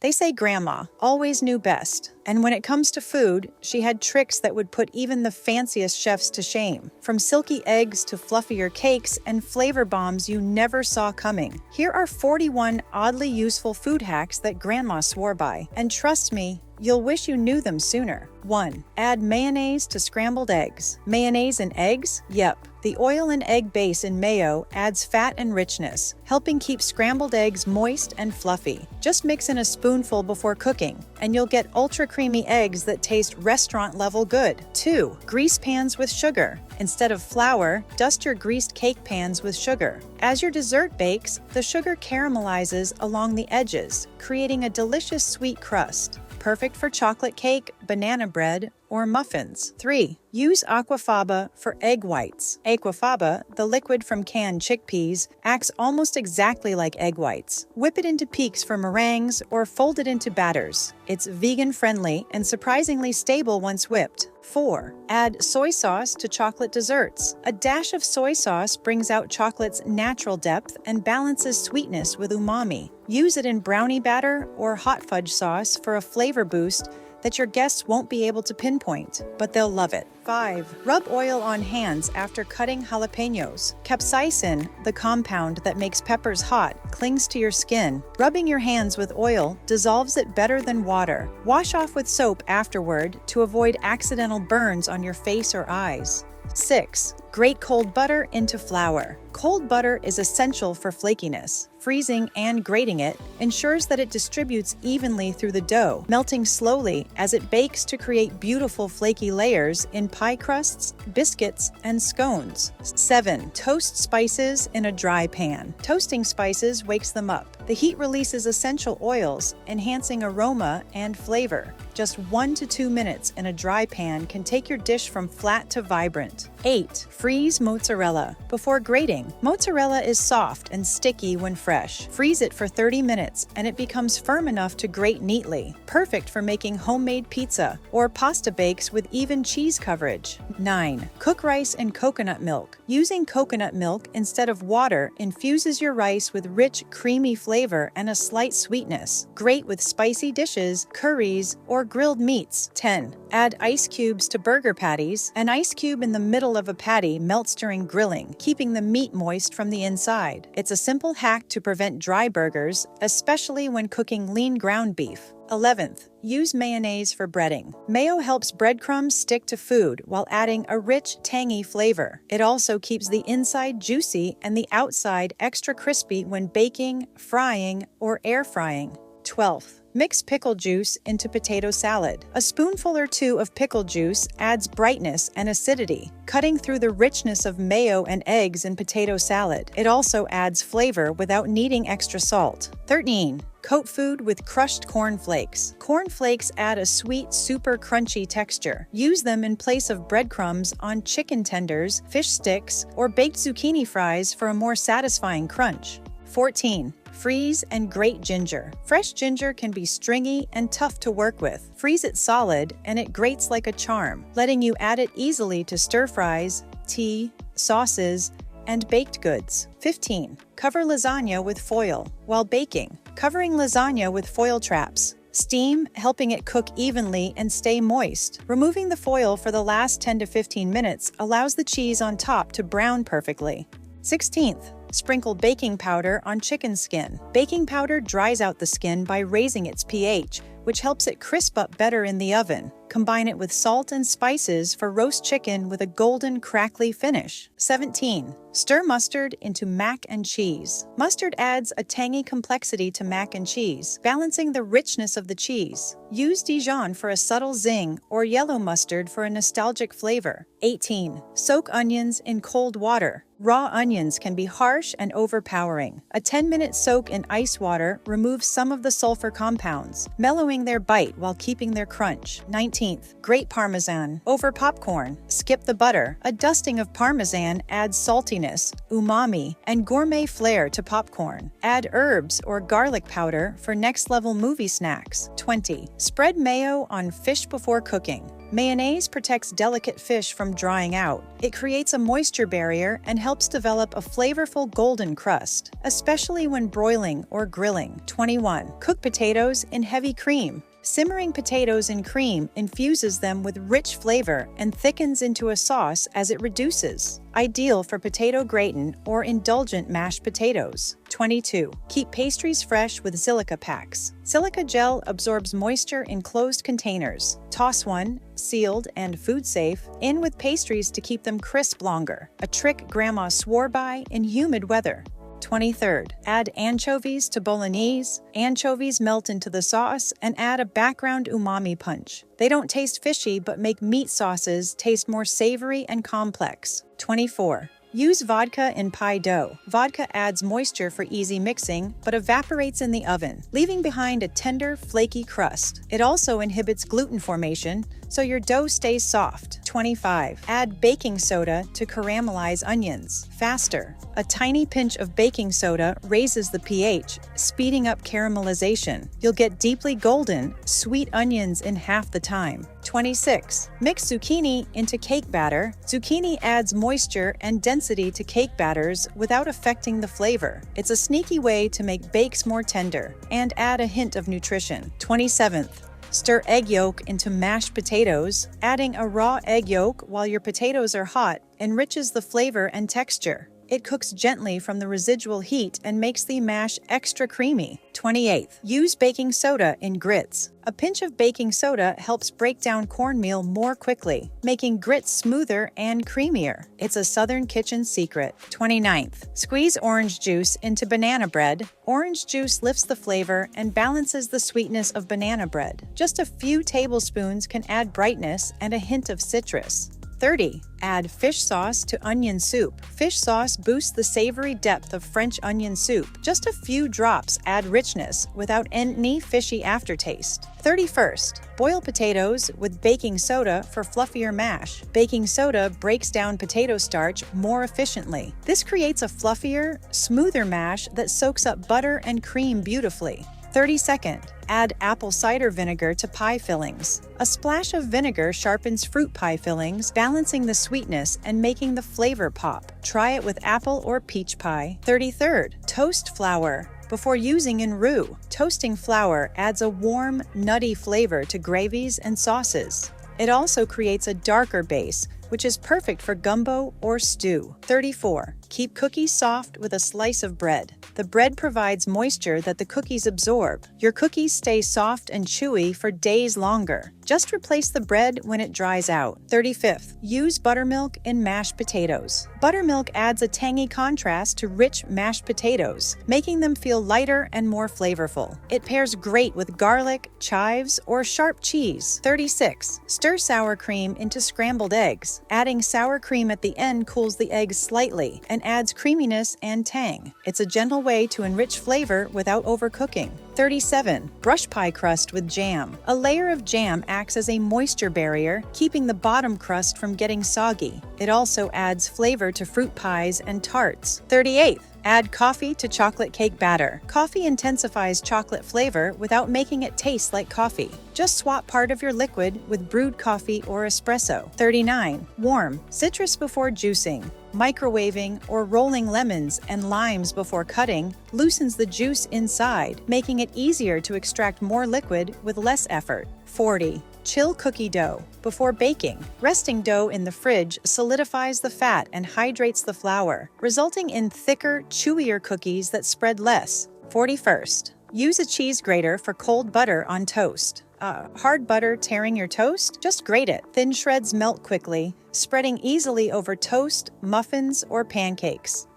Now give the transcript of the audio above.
They say Grandma always knew best, and when it comes to food, she had tricks that would put even the fanciest chefs to shame. From silky eggs to fluffier cakes and flavor bombs you never saw coming. Here are 41 oddly useful food hacks that Grandma swore by, and trust me, you'll wish you knew them sooner. 1. Add mayonnaise to scrambled eggs. Mayonnaise and eggs? Yep. The oil and egg base in mayo adds fat and richness, helping keep scrambled eggs moist and fluffy. Just mix in a spoonful before cooking, and you'll get ultra creamy eggs that taste restaurant-level good. 2. Grease pans with sugar. Instead of flour, dust your greased cake pans with sugar. As your dessert bakes, the sugar caramelizes along the edges, creating a delicious sweet crust. Perfect for chocolate cake, banana bread, or muffins. 3. Use aquafaba for egg whites. Aquafaba, the liquid from canned chickpeas, acts almost exactly like egg whites. Whip it into peaks for meringues or fold it into batters. It's vegan-friendly and surprisingly stable once whipped. 4. Add soy sauce to chocolate desserts. A dash of soy sauce brings out chocolate's natural depth and balances sweetness with umami. Use it in brownie batter or hot fudge sauce for a flavor boost that your guests won't be able to pinpoint, but they'll love it. 5. Rub oil on hands after cutting jalapenos. Capsaicin, the compound that makes peppers hot, clings to your skin. Rubbing your hands with oil dissolves it better than water. Wash off with soap afterward to avoid accidental burns on your face or eyes. 6. Grate cold butter into flour. Cold butter is essential for flakiness. Freezing and grating it ensures that it distributes evenly through the dough, melting slowly as it bakes to create beautiful flaky layers in pie crusts, biscuits, and scones. 7. Toast spices in a dry pan. Toasting spices wakes them up. The heat releases essential oils, enhancing aroma and flavor. Just 1 to 2 minutes in a dry pan can take your dish from flat to vibrant. 8. Freeze mozzarella. Before grating, mozzarella is soft and sticky when fresh. Freeze it for 30 minutes and it becomes firm enough to grate neatly. Perfect for making homemade pizza or pasta bakes with even cheese coverage. 9. Cook rice in coconut milk. Using coconut milk instead of water infuses your rice with rich, creamy flavor and a slight sweetness. Great with spicy dishes, curries, or grilled meats. 10. Add ice cubes to burger patties. An ice cube in the middle of a patty melts during grilling, keeping the meat moist from the inside. It's a simple hack to prevent dry burgers, especially when cooking lean ground beef. 11th, use mayonnaise for breading. Mayo helps breadcrumbs stick to food while adding a rich, tangy flavor. It also keeps the inside juicy and the outside extra crispy when baking, frying, or air frying. 12th, mix pickle juice into potato salad. A spoonful or 2 of pickle juice adds brightness and acidity, cutting through the richness of mayo and eggs in potato salad. It also adds flavor without needing extra salt. 13. Coat food with crushed corn flakes. Corn flakes add a sweet, super crunchy texture. Use them in place of breadcrumbs on chicken tenders, fish sticks, or baked zucchini fries for a more satisfying crunch. 14. Freeze and grate ginger. Fresh ginger can be stringy and tough to work with. Freeze it solid and it grates like a charm, letting you add it easily to stir fries, tea, sauces, and baked goods. 15. Cover lasagna with foil. While baking, covering lasagna with foil traps. Steam, helping it cook evenly and stay moist. Removing the foil for the last 10 to 15 minutes allows the cheese on top to brown perfectly. 16th. Sprinkle baking powder on chicken skin. Baking powder dries out the skin by raising its pH, which helps it crisp up better in the oven. Combine it with salt and spices for roast chicken with a golden, crackly finish. 17. Stir mustard into mac and cheese. Mustard adds a tangy complexity to mac and cheese, balancing the richness of the cheese. Use Dijon for a subtle zing or yellow mustard for a nostalgic flavor. 18. Soak onions in cold water. Raw onions can be harsh and overpowering. A 10-minute soak in ice water removes some of the sulfur compounds, mellowing their bite while keeping their crunch. 19th, grate Parmesan over popcorn. Skip the butter. A dusting of Parmesan adds saltiness, umami, and gourmet flair to popcorn. Add herbs or garlic powder for next-level movie snacks. 20. Spread mayo on fish before cooking. Mayonnaise protects delicate fish from drying out. It creates a moisture barrier and helps develop a flavorful golden crust, especially when broiling or grilling. 21. Cook potatoes in heavy cream. Simmering potatoes in cream infuses them with rich flavor and thickens into a sauce as it reduces. Ideal for potato gratin or indulgent mashed potatoes. 22. Keep pastries fresh with silica packs. Silica gel absorbs moisture in closed containers. Toss one, sealed and food safe, in with pastries to keep them crisp longer. A trick Grandma swore by in humid weather. 23rd. Add anchovies to bolognese. Anchovies melt into the sauce and add a background umami punch. They don't taste fishy but make meat sauces taste more savory and complex. 24. Use vodka in pie dough. Vodka adds moisture for easy mixing, but evaporates in the oven, leaving behind a tender, flaky crust. It also inhibits gluten formation, so your dough stays soft. 25. Add baking soda to caramelize onions. Faster. A tiny pinch of baking soda raises the pH, speeding up caramelization. You'll get deeply golden, sweet onions in half the time. 26. Mix zucchini into cake batter. Zucchini adds moisture and density to cake batters without affecting the flavor. It's a sneaky way to make bakes more tender and add a hint of nutrition. 27th. Stir egg yolk into mashed potatoes. Adding a raw egg yolk while your potatoes are hot enriches the flavor and texture. It cooks gently from the residual heat and makes the mash extra creamy. 28th. Use baking soda in grits. A pinch of baking soda helps break down cornmeal more quickly, making grits smoother and creamier. It's a Southern kitchen secret. 29th. Squeeze orange juice into banana bread. Orange juice lifts the flavor and balances the sweetness of banana bread. Just a few tablespoons can add brightness and a hint of citrus. 30. Add fish sauce to onion soup. Fish sauce boosts the savory depth of French onion soup. Just a few drops add richness without any fishy aftertaste. 31st. Boil potatoes with baking soda for fluffier mash. Baking soda breaks down potato starch more efficiently. This creates a fluffier, smoother mash that soaks up butter and cream beautifully. 32nd. Add apple cider vinegar to pie fillings. A splash of vinegar sharpens fruit pie fillings, balancing the sweetness and making the flavor pop. Try it with apple or peach pie. 33rd. Toast flour before using in roux. Toasting flour adds a warm, nutty flavor to gravies and sauces. It also creates a darker base, which is perfect for gumbo or stew. 34. Keep cookies soft with a slice of bread. The bread provides moisture that the cookies absorb. Your cookies stay soft and chewy for days longer. Just replace the bread when it dries out. 35th. Use buttermilk in mashed potatoes. Buttermilk adds a tangy contrast to rich mashed potatoes, making them feel lighter and more flavorful. It pairs great with garlic, chives, or sharp cheese. 36. Stir sour cream into scrambled eggs. Adding sour cream at the end cools the eggs slightly and adds creaminess and tang. It's a gentle way to enrich flavor without overcooking. 37. Brush pie crust with jam. A layer of jam acts as a moisture barrier, keeping the bottom crust from getting soggy. It also adds flavor to fruit pies and tarts. 38. Add coffee to chocolate cake batter. Coffee intensifies chocolate flavor without making it taste like coffee. Just swap part of your liquid with brewed coffee or espresso. 39. Warm. Citrus before juicing. Microwaving or rolling lemons and limes before cutting loosens the juice inside, making it easier to extract more liquid with less effort. 40. Chill cookie dough before baking. Resting dough in the fridge solidifies the fat and hydrates the flour, resulting in thicker, chewier cookies that spread less. 41st. Use a cheese grater for cold butter on toast. Hard butter tearing your toast? Just grate it. Thin shreds melt quickly, spreading easily over toast, muffins, or pancakes.